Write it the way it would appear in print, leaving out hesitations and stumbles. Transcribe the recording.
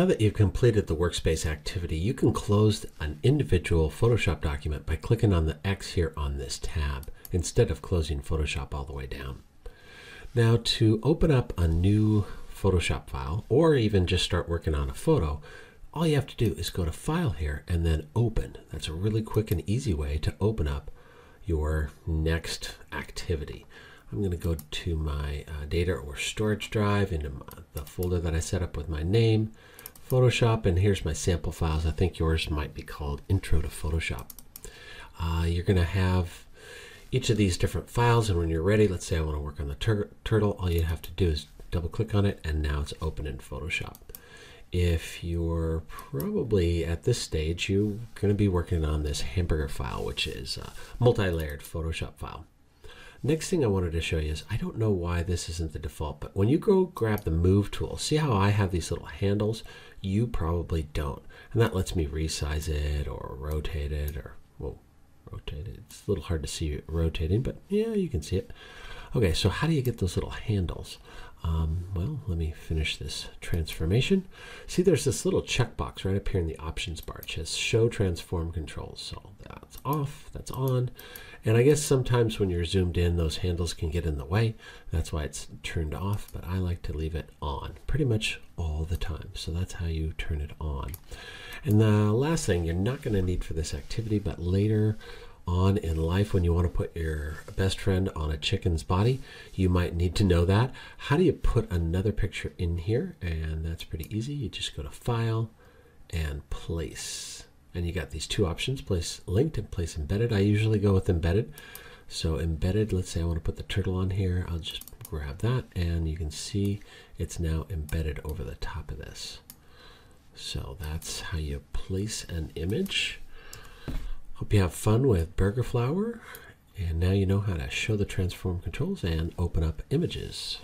Now that you've completed the workspace activity, you can close an individual Photoshop document by clicking on the X here on this tab, instead of closing Photoshop all the way down. Now to open up a new Photoshop file, or even just start working on a photo, all you have to do is go to File here and then Open. That's a really quick and easy way to open up your next activity. I'm going to go to my data or storage drive into the folder that I set up with my name, Photoshop, and here's my sample files. I think yours might be called Intro to Photoshop. You're going to have each of these different files, and when you're ready, let's say I want to work on the turtle, all you have to do is double click on it, and now it's open in Photoshop. If you're probably at this stage, you're going to be working on this hamburger file, which is a multi-layered Photoshop file. Next thing I wanted to show you is, I don't know why this isn't the default, but when you go grab the Move tool, see how I have these little handles? You probably don't. And that lets me resize it or rotate it, or, well, rotate it. It's a little hard to see it rotating, but yeah, you can see it. Okay, so how do you get those little handles? Well, let me finish this transformation. See, there's this little checkbox right up here in the options bar. It says Show Transform Controls. So that's off, that's on. And I guess sometimes when you're zoomed in, those handles can get in the way. That's why it's turned off, but I like to leave it on pretty much all the time. So that's how you turn it on. And the last thing you're not going to need for this activity, but later on in life, when you want to put your best friend on a chicken's body, you might need to know that. How do you put another picture in here? And that's pretty easy. You just go to File and Place. And you got these two options, Place Linked and Place Embedded. I usually go with Embedded. So Embedded, let's say I want to put the turtle on here. I'll just grab that, and you can see it's now embedded over the top of this. So that's how you place an image. Hope you have fun with Burger Flower. And now you know how to show the transform controls and open up images.